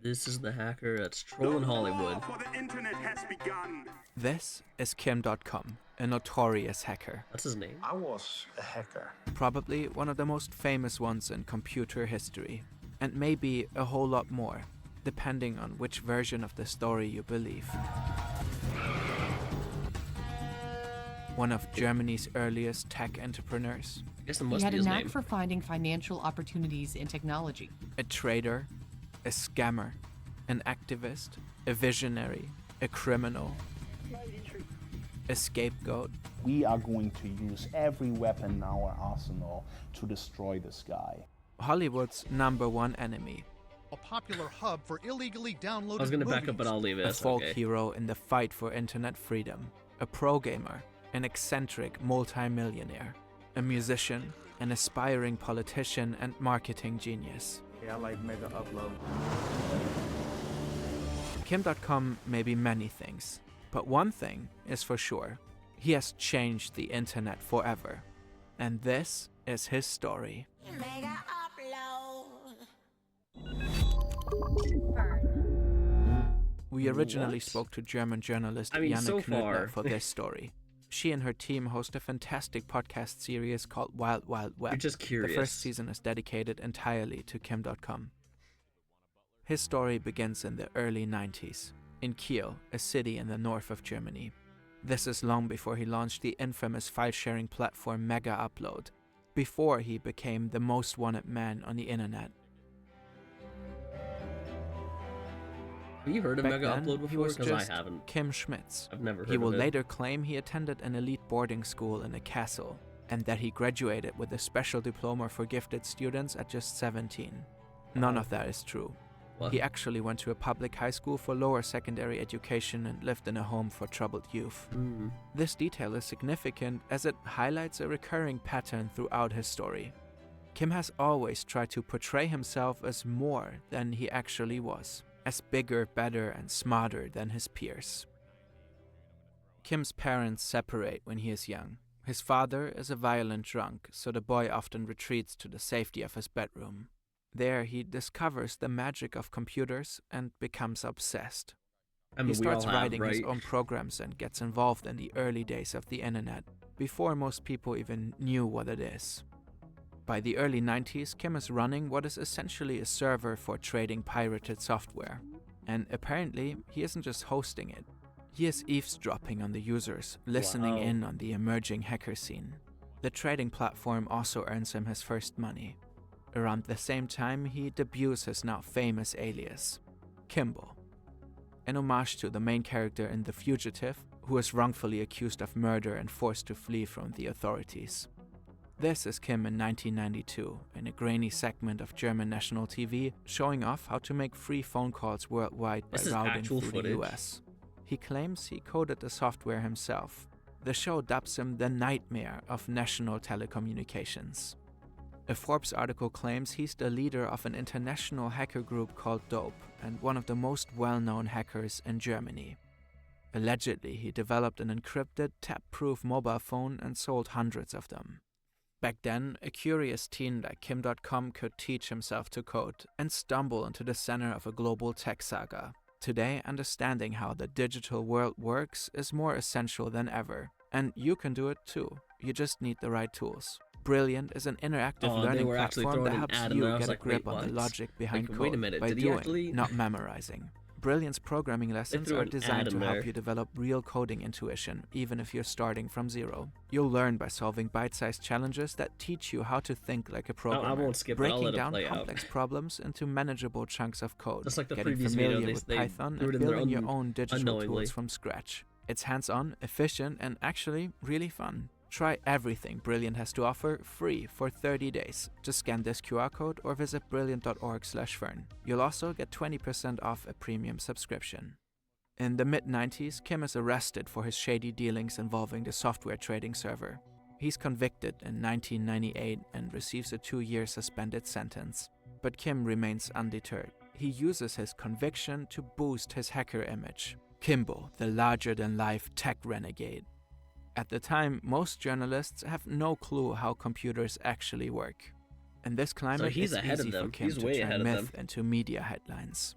This is the hacker that's trolling Hollywood. For the internet has begun. This is Kim.com, a notorious hacker. That's his name. I was a hacker. Probably one of the most famous ones in computer history. And maybe a whole lot more, depending on which version of the story you believe. One of Germany's earliest tech entrepreneurs. I guess it He must had be a his knack name. for finding financial opportunities in technology. A trader, a scammer, an activist, a visionary, a criminal, a scapegoat. We are going to use every weapon in our arsenal to destroy this guy. Hollywood's #1 enemy. A popular hub for illegally downloaded I was gonna back movies. up, but I'll leave it. A It's folk okay. hero in the fight for internet freedom. A pro gamer, an eccentric multi-millionaire. A musician, an aspiring politician and marketing genius. Yeah, I like mega upload. Kim.com may be many things, but one thing is for sure. He has changed the internet forever. And this is his story. Mega upload. We originally What? spoke to German journalist I mean, Janne so Knudner far. for this story. She and her team host a fantastic podcast series called Wild Wild Web. You're just curious. The first season is dedicated entirely to Kim.com. His story begins in the early 90s, in Kiel, a city in the north of Germany. This is long before he launched the infamous file-sharing platform Mega Upload, before he became the most wanted man on the internet. Have you heard of Back Mega then, Upload he before? was Because I just haven't. Kim Schmitz. I've never heard He will of it. later claim he attended an elite boarding school in a castle, and that he graduated with a special diploma for gifted students at just 17. None of that is true. What? He actually went to a public high school for lower secondary education and lived in a home for troubled youth. This detail is significant as it highlights a recurring pattern throughout his story. Kim has always tried to portray himself as more than he actually was, as bigger, better, and smarter than his peers. Kim's parents separate when he is young. His father is a violent drunk, so the boy often retreats to the safety of his bedroom. There, he discovers the magic of computers and becomes obsessed. I mean, He we starts all have, writing his right? own programs and gets involved in the early days of the internet, before most people even knew what it is. By the early 90s, Kim is running what is essentially a server for trading pirated software. And apparently, he isn't just hosting it. He is eavesdropping on the users, listening Wow. in on the emerging hacker scene. The trading platform also earns him his first money. Around the same time, he debuts his now famous alias, Kimbo, an homage to the main character in The Fugitive, who is wrongfully accused of murder and forced to flee from the authorities. This is Kim in 1992, in a grainy segment of German national TV, showing off how to make free phone calls worldwide by This is routing actual through footage? the US. He claims he coded the software himself. The show dubs him the nightmare of national telecommunications. A Forbes article claims he's the leader of an international hacker group called Dope and one of the most well-known hackers in Germany. Allegedly, he developed an encrypted, tap-proof mobile phone and sold hundreds of them. Back then, a curious teen like Kim.com could teach himself to code and stumble into the center of a global tech saga. Today, understanding how the digital world works is more essential than ever. And you can do it too. You just need the right tools. Brilliant is an interactive Oh, they learning were actually platform that throwing an helps ad in you there. I was get a like, grip wait, on the what? logic behind Like, code wait a minute, by did he doing, actually- not memorizing. Brilliant's programming lessons threw are an ad designed to in help there. you develop real coding intuition, even if you're starting from zero. You'll learn by solving bite-sized challenges that teach you how to think like a programmer, won't skip it. I'll breaking let it down play out. complex problems into manageable chunks of code, Just like the getting previous familiar video, with they Python threw it and in there building your own digital unknowingly. tools from scratch. It's hands-on, efficient, and actually really fun. Try everything Brilliant has to offer free for 30 days. Just scan this QR code or visit brilliant.org/fern. You'll also get 20% off a premium subscription. In the mid-90s, Kim is arrested for his shady dealings involving the software trading server. He's convicted in 1998 and receives a 2-year suspended sentence. But Kim remains undeterred. He uses his conviction to boost his hacker image. Kimbo, the larger-than-life tech renegade. At the time, most journalists have no clue how computers actually work. In this climate, he's it's ahead of easy for them. Kim He's to way turn ahead of myth them. into media headlines.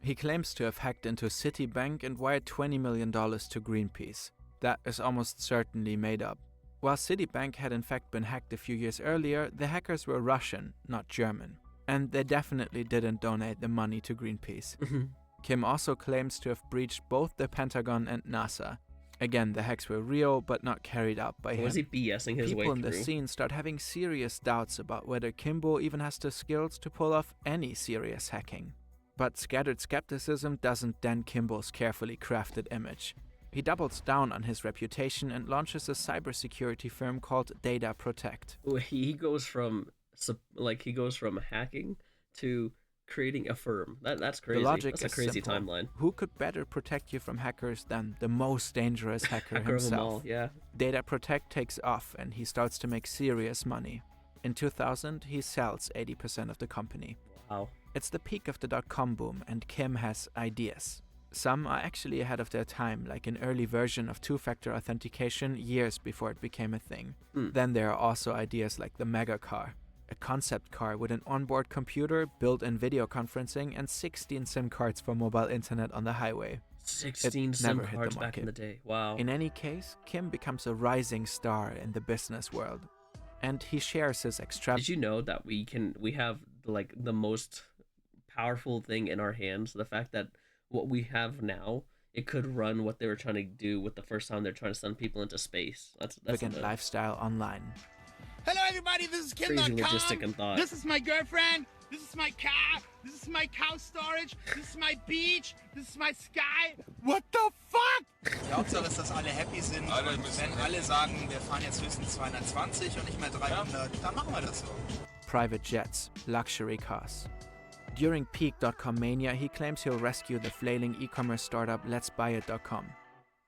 He claims to have hacked into Citibank and wired $20 million to Greenpeace. That is almost certainly made up. While Citibank had in fact been hacked a few years earlier, the hackers were Russian, not German. And they definitely didn't donate the money to Greenpeace. Kim also claims to have breached both the Pentagon and NASA. Again, the hacks were real, but not carried out by him. Was he BSing his way People in through? the scene start having serious doubts about whether Kimbo even has the skills to pull off any serious hacking. But scattered skepticism doesn't dent Kimbo's carefully crafted image. He doubles down on his reputation and launches a cybersecurity firm called Data Protect. He goes from hacking to creating a firm. That's crazy. The logic That's a is crazy simple. timeline. Who could better protect you from hackers than the most dangerous hacker Hacker of them himself? all, yeah. Data Protect takes off and he starts to make serious money. In 2000, he sells 80% of the company. Wow. It's the peak of the dot-com boom and Kim has ideas. Some are actually ahead of their time, like an early version of two-factor authentication years before it became a thing. Then there are also ideas like the Mega Car, a concept car with an onboard computer, built-in video conferencing, and 16 SIM cards for mobile internet on the highway. 16 It SIM never hit the cards back in the market. day. Wow. In any case, Kim becomes a rising star in the business world. And he shares his Did you know that we have like the most powerful thing in our hands? The fact that what we have now, it could run what they were trying to do with the first time they're trying to send people into space. That's extravagant lifestyle online. Hello everybody, this is crazy Kim.com. logistic and thought. This is my girlfriend. This is my car. This is my cow storage. This is my beach. This is my sky. What the fuck? Die Hauptsache ist, dass alle happy sind. Und wenn alle sagen, wir fahren jetzt höchstens 220 und nicht mehr 300, dann machen wir das so. Private jets, luxury cars. During peak .com mania, he claims he'll rescue the flailing e-commerce startup Let'sBuyIt.com.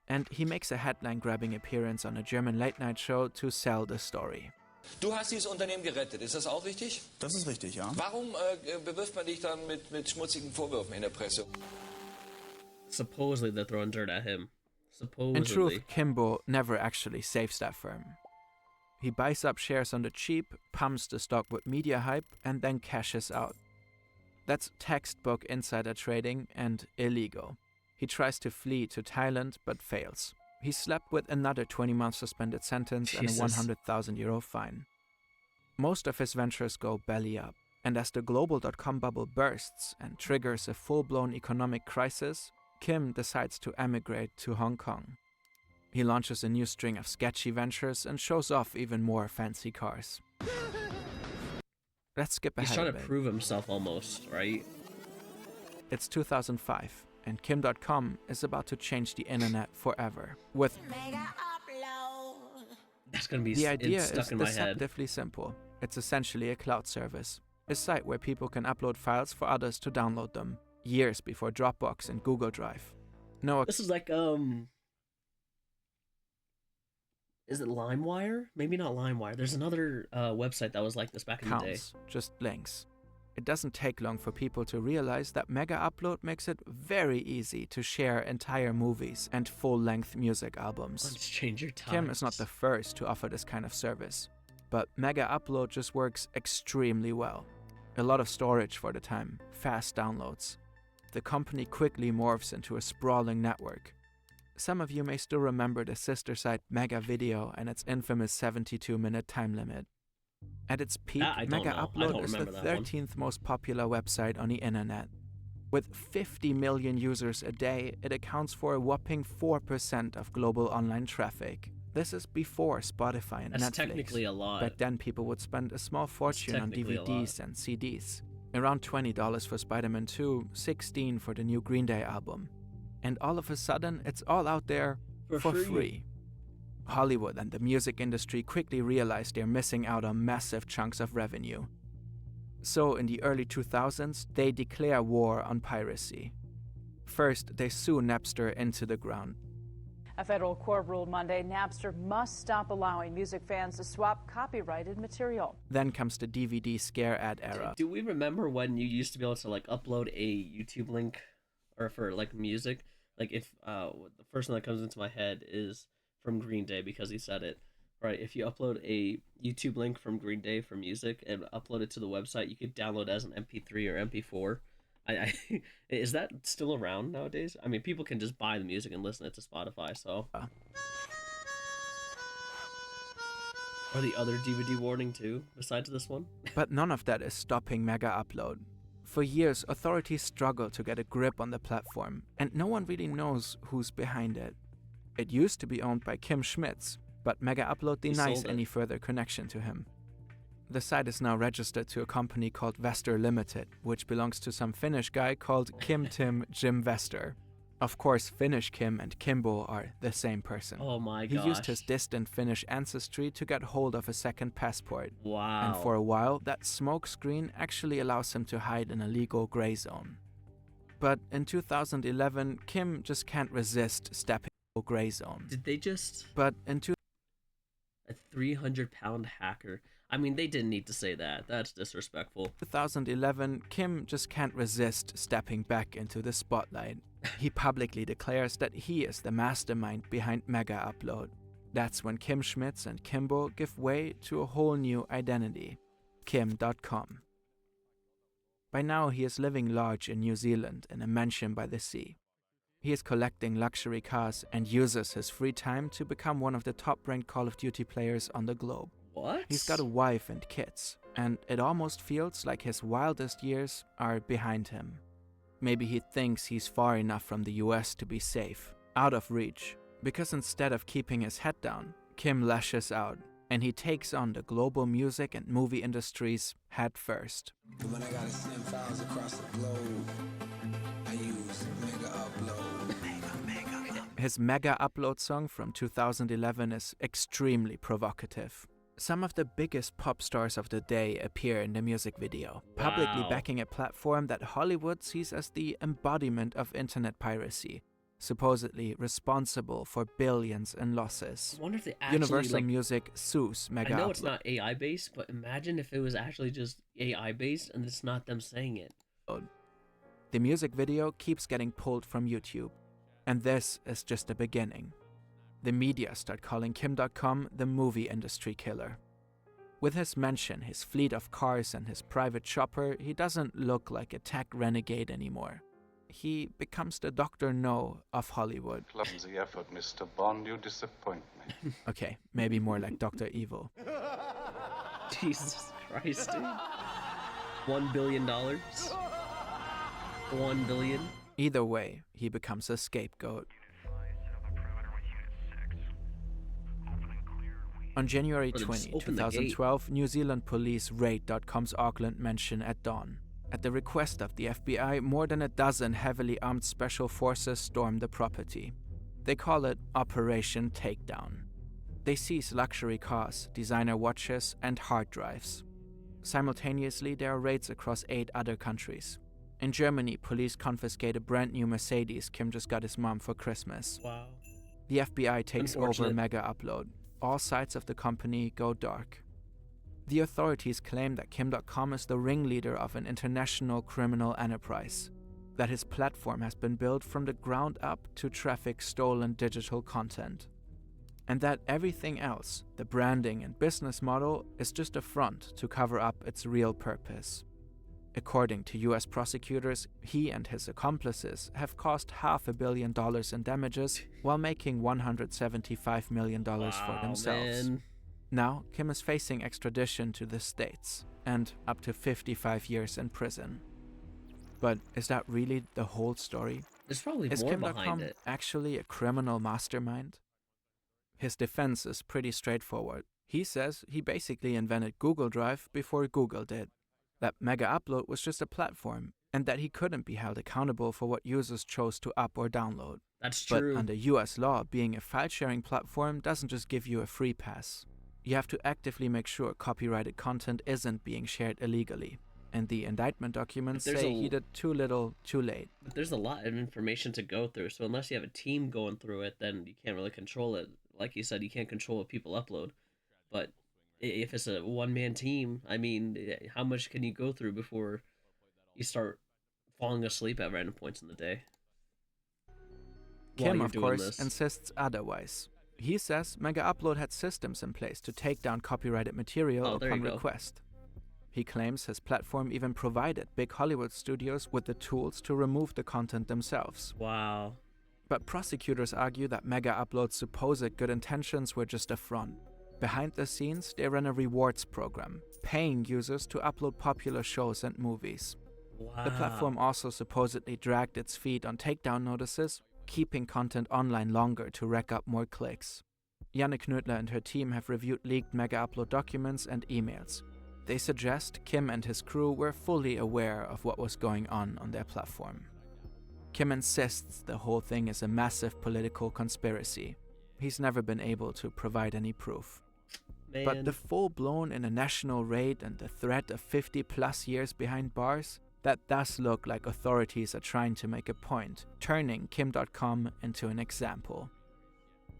And he makes a headline-grabbing appearance on a German late-night show to sell the story. Du hast dieses Unternehmen gerettet, ist das auch richtig? Das ist richtig, ja. Warum bewirft man dich dann mit schmutzigen Vorwürfen in der Presse? Supposedly they're throwing dirt at him. Supposedly. In truth, Kimbo never actually saves that firm. He buys up shares on the cheap, pumps the stock with media hype, and then cashes out. That's textbook insider trading and illegal. He tries to flee to Thailand, but fails. He's slapped with another 20-month suspended sentence and a €100,000 fine. Most of his ventures go belly up, and as the global .com bubble bursts and triggers a full-blown economic crisis, Kim decides to emigrate to Hong Kong. He launches a new string of sketchy ventures and shows off even more fancy cars. Let's skip ahead. He's trying a to bit. prove himself almost, right? It's 2005, and Kim.com is about to change the internet forever. With Mega upload. That's gonna be the idea stuck is in my head. deceptively simple. It's essentially a cloud service, a site where people can upload files for others to download them, years before Dropbox and Google Drive. No, This is like is it LimeWire? Maybe not LimeWire. There's another website that was like this back in the day. counts, just links. It doesn't take long for people to realize that Mega Upload makes it very easy to share entire movies and full-length music albums. Let's change your times. Kim is not the first to offer this kind of service, but Mega Upload just works extremely well. A lot of storage for the time, fast downloads. The company quickly morphs into a sprawling network. Some of you may still remember the sister site Mega Video and its infamous 72-minute time limit. At its peak, I don't Mega know. I Upload don't is the remember that one. 13th most popular website on the internet. With 50 million users a day, it accounts for a whopping 4% of global online traffic. This is before Spotify and That's Netflix. technically a lot. Back then, people would spend a small fortune on technically a lot. DVDs and CDs. Around $20 for Spider-Man 2, $16 for the new Green Day album. And all of a sudden, it's all out there for free. Hollywood and the music industry quickly realized they're missing out on massive chunks of revenue. So in the early 2000s, they declare war on piracy. First, they sue Napster into the ground. A federal court ruled Monday Napster must stop allowing music fans to swap copyrighted material. Then comes the DVD scare ad era. Do we remember when you used to be able to like upload a YouTube link, or for like music? Like if the first one that comes into my head is from Green Day because he said it. Right, if you upload a YouTube link from Green Day for music and upload it to the website, you could download it as an MP3 or MP4. I is that still around nowadays? I mean, people can just buy the music and listen it to Spotify. So, or the other DVD warning too, besides this one. But none of that is stopping Mega Upload. For years, authorities struggled to get a grip on the platform, and no one really knows who's behind it. It used to be owned by Kim Schmitz, but Mega Upload denies any further connection to him. The site is now registered to a company called Vester Limited, which belongs to some Finnish guy called Kim Tim Jim Vester. Of course, Finnish Kim and Kimbo are the same person. Oh my gosh. He used his distant Finnish ancestry to get hold of a second passport. Wow. And for a while, that smoke screen actually allows him to hide in a legal gray zone. But in 2011, Kim just can't resist stepping into a gray zone. Did they just... But in a 300-pound hacker. I mean, they didn't need to say that. That's disrespectful. 2011, Kim just can't resist stepping back into the spotlight. He publicly declares that he is the mastermind behind Mega Upload. That's when Kim Schmitz and Kimbo give way to a whole new identity, Kim.com. By now, he is living large in New Zealand in a mansion by the sea. He is collecting luxury cars and uses his free time to become one of the top-ranked Call of Duty players on the globe. What? He's got a wife and kids, and it almost feels like his wildest years are behind him. Maybe he thinks he's far enough from the US to be safe, out of reach, because instead of keeping his head down, Kim lashes out, and he takes on the global music and movie industries head first. When I gotta send files across the globe, I use Mega Upload. His Mega Upload song from 2011 is extremely provocative. Some of the biggest pop stars of the day appear in the music video, publicly backing a platform that Hollywood sees as the embodiment of internet piracy, supposedly responsible for billions in losses. I wonder if they actually, Universal Music sues Mega Upload. I know it's not AI based, but imagine if it was actually just AI based and it's not them saying it. The music video keeps getting pulled from YouTube, and this is just the beginning. The media start calling Kim.com the movie industry killer. With his mansion, his fleet of cars, and his private chopper, he doesn't look like a tech renegade anymore. He becomes the Dr. No of Hollywood. Clumsy effort, Mr. Bond, you disappoint me. Okay, maybe more like Dr. Evil. Jesus Christ, dude. $1 billion? 1 billion? Either way, he becomes a scapegoat. On January 20, 2012, New Zealand police raid .com's Auckland mansion at dawn. At the request of the FBI, more than a dozen heavily armed special forces storm the property. They call it Operation Takedown. They seize luxury cars, designer watches, and hard drives. Simultaneously, there are raids across 8 other countries. In Germany, police confiscate a brand new Mercedes Kim just got his mom for Christmas. Wow. The FBI takes over Mega Upload. All sides of the company go dark. The authorities claim that Kim.com is the ringleader of an international criminal enterprise, that his platform has been built from the ground up to traffic stolen digital content, and that everything else, the branding and business model, is just a front to cover up its real purpose. According to US prosecutors, he and his accomplices have cost $500 million in damages while making $175 million for themselves. Man. Now, Kim is facing extradition to the States and up to 55 years in prison. But is that really the whole story? There's probably Is more Kim.com behind it. actually a criminal mastermind? His defense is pretty straightforward. He says he basically invented Google Drive before Google did, that Mega Upload was just a platform, and that he couldn't be held accountable for what users chose to up or download. That's true. But under US law, being a file-sharing platform doesn't just give you a free pass. You have to actively make sure copyrighted content isn't being shared illegally. And the indictment documents say he did too little, too late. But there's a lot of information to go through, so unless you have a team going through it, then you can't really control it. Like you said, you can't control what people upload. But if it's a one-man team, I mean, how much can you go through before you start falling asleep at random points in the day? Kim, of course, insists otherwise. He says Mega Upload had systems in place to take down copyrighted material upon request. He claims his platform even provided big Hollywood studios with the tools to remove the content themselves. Wow. But prosecutors argue that Mega Upload's supposed good intentions were just a front. Behind the scenes, they ran a rewards program, paying users to upload popular shows and movies. Wow. The platform also supposedly dragged its feet on takedown notices, keeping content online longer to rack up more clicks. Janne Knödler and her team have reviewed leaked Mega Upload documents and emails. They suggest Kim and his crew were fully aware of what was going on their platform. Kim insists the whole thing is a massive political conspiracy. He's never been able to provide any proof. Man. But the full-blown international raid and the threat of 50-plus years behind bars, that does look like authorities are trying to make a point, turning Kim.com into an example.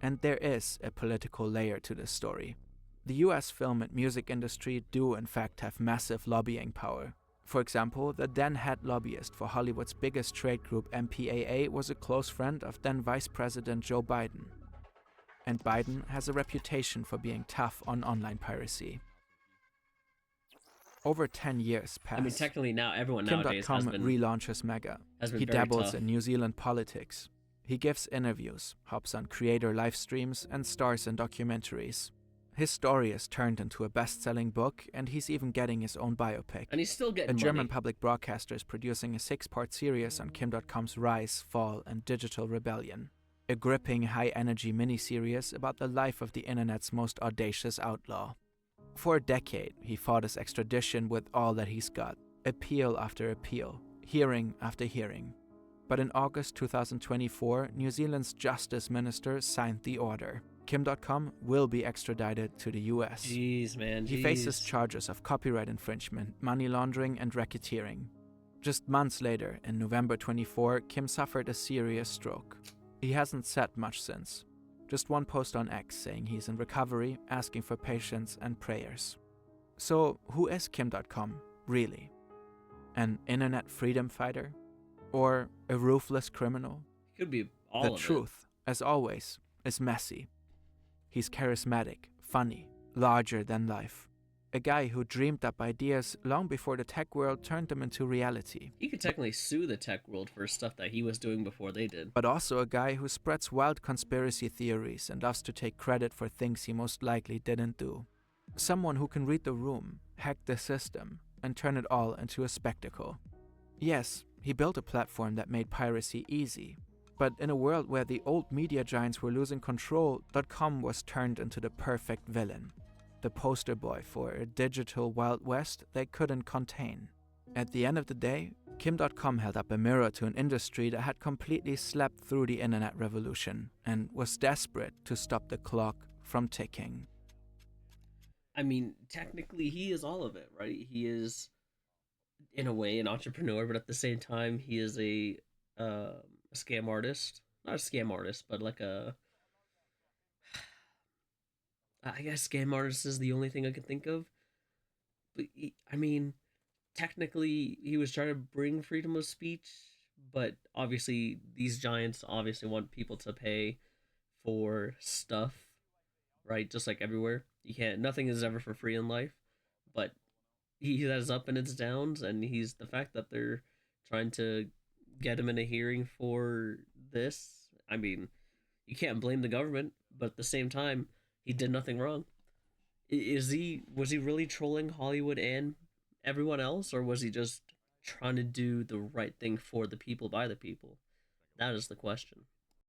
And there is a political layer to this story. The US film and music industry do in fact have massive lobbying power. For example, the then head lobbyist for Hollywood's biggest trade group MPAA was a close friend of then Vice President Joe Biden. And Biden has a reputation for being tough on online piracy. Over 10 years pass. I mean, technically now everyone nowadays Kim.com has been relaunches Mega. He He very dabbles tough. in New Zealand politics. He gives interviews, hops on creator live streams, and stars in documentaries. His story is turned into a best-selling book, and he's even getting his own biopic. And he's still getting A German money. public broadcaster is producing a 6-part series on Kim.com's rise, fall, and digital rebellion. A gripping, high-energy miniseries about the life of the internet's most audacious outlaw. For a decade, he fought his extradition with all that he's got, appeal after appeal, hearing after hearing. But in August 2024, New Zealand's Justice Minister signed the order. Kim.com will be extradited to the US. Jeez, man. He faces charges of copyright infringement, money laundering, and racketeering. Just months later, in November 24, Kim suffered a serious stroke. He hasn't said much since. Just one post on X saying he's in recovery, asking for patience and prayers. So, who is Kim.com, really? An internet freedom fighter? Or a ruthless criminal? Could be all The of it. truth, as always, is messy. He's charismatic, funny, larger than life. A guy who dreamed up ideas long before the tech world turned them into reality. He could technically sue the tech world for stuff that he was doing before they did. But also a guy who spreads wild conspiracy theories and loves to take credit for things he most likely didn't do. Someone who can read the room, hack the system, and turn it all into a spectacle. Yes, he built a platform that made piracy easy. But in a world where the old media giants were losing control, .com was turned into the perfect villain. The poster boy for a digital Wild West they couldn't contain. At the end of the day, Kim.com held up a mirror to an industry that had completely slept through the internet revolution and was desperate to stop the clock from ticking. I mean, technically he is all of it, right? He is, in a way, an entrepreneur, but at the same time, he is a scam artist. Not a scam artist, but like a... I guess scam artist is the only thing I can think of. But, I mean, technically, he was trying to bring freedom of speech, but obviously, these giants obviously want people to pay for stuff, right? Just like everywhere. You can't, nothing is ever for free in life, but he has up and its downs, and he's the fact that they're trying to get him in a hearing for this. I mean, you can't blame the government, but at the same time, he did nothing wrong. Was he really trolling Hollywood and everyone else, or was he just trying to do the right thing for the people by the people? That is the question.